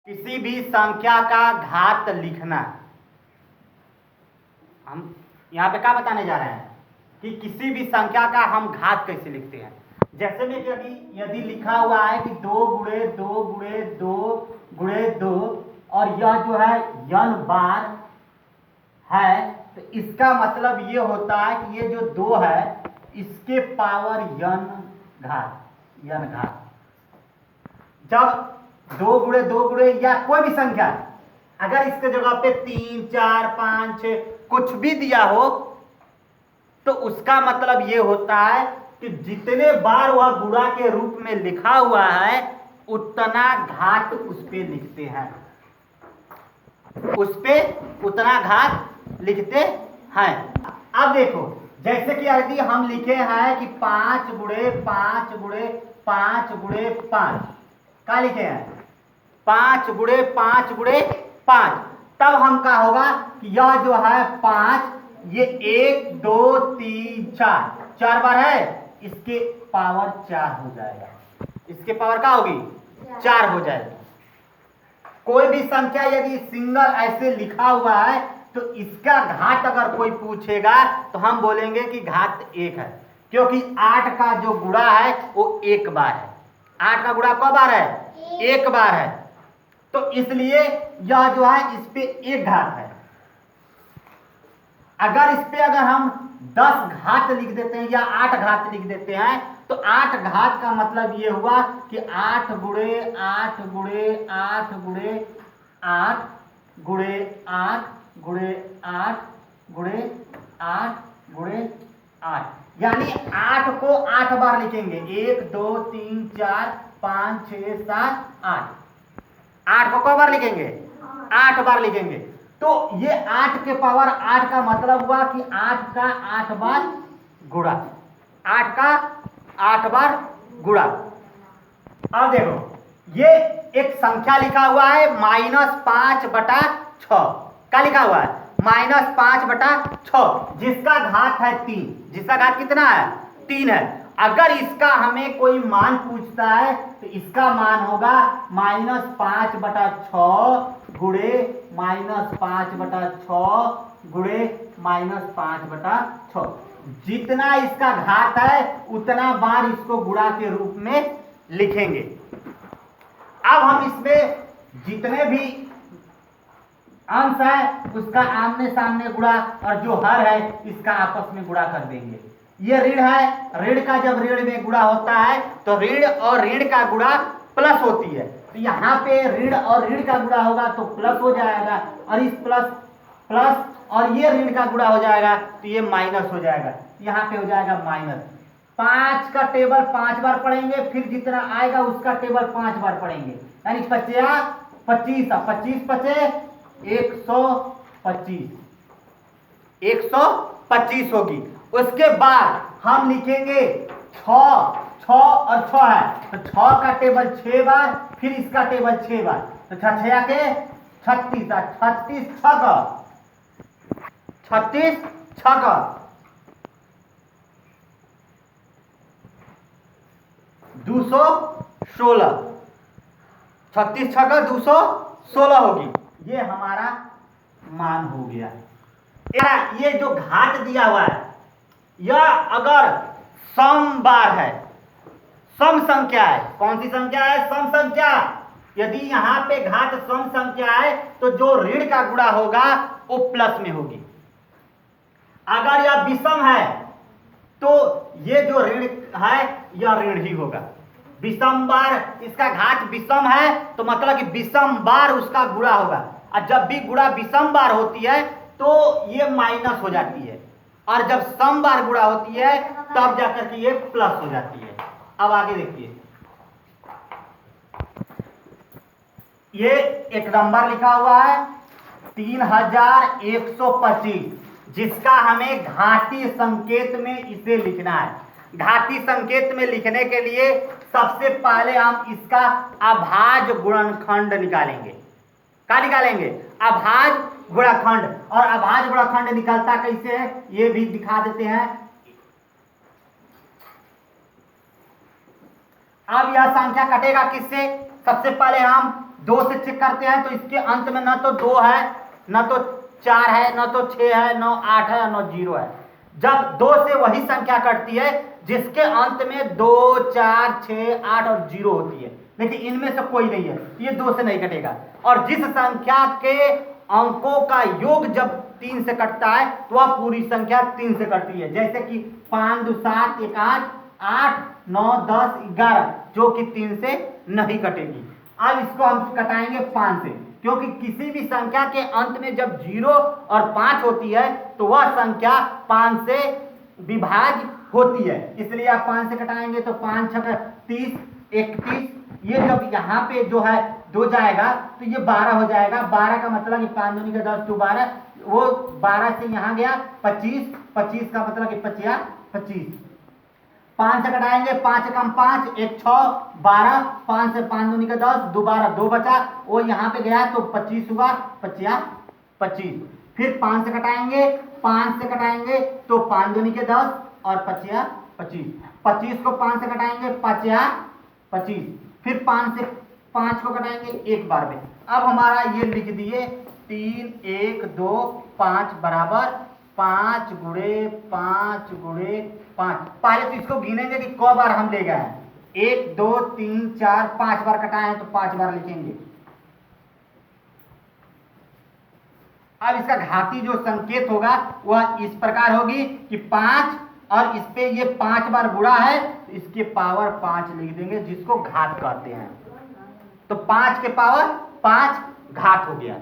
किसी भी संख्या का घात लिखना। हम यहाँ पे क्या बताने जा रहे हैं कि किसी भी संख्या का हम घात कैसे लिखते हैं। जैसे में यदि लिखा हुआ है कि 2 गुणे 2 गुणे 2 गुणे 2 और यह जो है n बार है, तो इसका मतलब ये होता है कि ये जो 2 है इसके पावर n घात। जब 2 गुणे 2 गुणे या कोई भी संख्या अगर इसके जगह पे 3 4 5 6 कुछ भी दिया हो तो उसका मतलब ये होता है कि जितने बार वह गुणा के रूप में लिखा हुआ है उतना घात उस पे लिखते हैं, उस पे उतना घात लिखते हैं। अब देखो, जैसे कि यदि हम लिखे हैं कि 5 गुणे 5 गुणे 5 गुणे 5, क्या लिखे हैं 5 गुणे 5 गुणे 5, तब हम क्या होगा कि यह जो है 5 ये 1 2 3 4 बार है, इसके पावर 4 हो जाएगा, इसके पावर क्या होगी 4 हो जाएगी। कोई भी संख्या यदि सिंगल ऐसे लिखा हुआ है तो इसका घात अगर कोई पूछेगा तो हम बोलेंगे कि घात 1 है, क्योंकि 8 का जो गुणा है वो 1 बार है। 8 का गुणा कब बार है 1 बार है, तो इसलिए यह जो है इस पे 1 घात है। अगर इस पे अगर हम 10 घात लिख देते हैं या 8 घात लिख देते हैं तो 8 घात का मतलब ये हुआ कि 8 गुणे 8 गुणे 8 गुणे 8 गुणे 8 गुणे 8 गुणे 8 गुणे 8, यानी 8 को 8 बार लिखेंगे। 1 2 3 4 5 6 7 8, 8 को कई बार लिखेंगे 8 बार लिखेंगे। तो ये 8 के पावर 8 का मतलब हुआ कि 8 का 8 बार गुणा, 8 का 8 बार गुणा। अब देखो ये एक संख्या लिखा हुआ है -5/6, क्या लिखा हुआ है -5/6, जिसका घात है 3। जिसका घात कितना है 3 है। अगर इसका हमें कोई मान पूछता है तो इसका मान होगा -5/6 गुणे -5/6 गुणे -5/6। जितना इसका घात है उतना बार इसको गुणा के रूप में लिखेंगे। अब हम इसमें जितने भी अंश है उसका आमने सामने गुणा और जो हर है इसका आपस में गुणा कर देंगे। ये ऋण है, ऋण का जब ऋण में गुणा होता है तो ऋण और ऋण का गुणा प्लस होती है, तो यहाँ पे ऋण और ऋण का गुणा होगा तो प्लस हो जाएगा, और इस प्लस प्लस और ये ऋण का गुणा हो जाएगा तो ये माइनस हो जाएगा, यहाँ पे हो जाएगा माइनस। 5 का टेबल 5 बार पढ़ेंगे, फिर जितना आएगा उसका टेबल 5 बार पढ़ेंगे, यानी 25 25 125 होगी। उसके बाद हम लिखेंगे 6 और 6 है तो 6 का टेबल 6 बार, फिर इसका टेबल 6 बार, तो 6 6 के 36 36 6 216, 36 6 216 होगी। ये हमारा मान हो गया। ये जो घात दिया हुआ है यह अगर सम बार है, सम संख्या है, कौन सी संख्या है सम संख्या। यदि यहाँ पे घात सम संख्या है तो जो ऋण का गुणा होगा वो प्लस में होगी। अगर यह विषम है तो ये जो ऋण है यह ऋण ही होगा। विषम बार इसका घात विषम है तो मतलब कि विषम बार उसका गुणा होगा, और जब भी गुणा विषम बार होती है तो ये माइनस हो जाती है, और जब सम बार गुणा होती है तब जाकर के ये प्लस हो जाती है। अब आगे देखिए, ये एक नंबर लिखा हुआ है 3125, जिसका हमें घाती संकेत में इसे लिखना है। घाती संकेत में लिखने के लिए सबसे पहले हम इसका अभाज्य गुणनखंड निकालेंगे। क्या निकालेंगे अभाज्य गुणनखंड, और अभाज्य गुणनखंड निकलता कैसे है ये भी दिखा देते हैं। अब यह संख्या कटेगा किससे, सबसे पहले हम 2 से चेक करते हैं तो इसके अंत में ना तो 2 है, ना तो 4 है, ना तो 6 है, ना 8 है, ना 0 है। जब 2 से वही संख्या कटती है जिसके अंत में 2, 4, 6, 8 और 0 होती है, लेकिन इनमें से कोई नहीं है, ये 2 से नहीं कटेगा। और जिस संख्या के अंकों का योग जब 3 से कटता है तो वह पूरी संख्या 3 से कटती है। जैसे कि 5 2 7 1 8, 8 9 10 11, जो कि 3 से नहीं कटेगी। अब इसको हम कटाएंगे 5 से, क्योंकि किसी भी संख्या के अंत में जब 0 और 5 होती है तो वह संख्या 5 से विभाज्य होती है, इसलिए आप 5 से कटाएंगे तो 5 6 30 31, ये जब यहाँ पे जो है 2 जाएगा तो ये 12 हो जाएगा। 12 का मतलब कि 5 दूनी का 10 2 12, वो 12 से यहाँ गया 25, 25 का मतलब कि 50 25। 5 से कटाएंगे, 5 कम 5 1 6 12, 5 से 5 दूनी का 10 2 12, 2 बचा, वो यहाँ पे गया तो 25 हुआ, 50 25। फिर 5 से कटाएंगे, 5 से कटाएंगे तो 5 दूनी के 10 और 50 25, 25 को 5 से कटाएंगे 50 25, फिर 5 से 5 को कटाएंगे एक बार में। अब हमारा ये लिख दिए 3 1 2 5 बराबर 5 गुणे 5 गुणे 5। पहले तो इसको गिनेंगे कि क बार हम ले गए हैं, 1 2 3 4 5 बार कटाए हैं तो 5 बार लिखेंगे। अब इसका घाती जो संकेत होगा वह इस प्रकार होगी कि 5 और इस पे ये 5 बार गुणा है तो इसके पावर 5 लिख देंगे, जिसको घात कहते हैं। तो 5 के पावर 5 घात हो गया।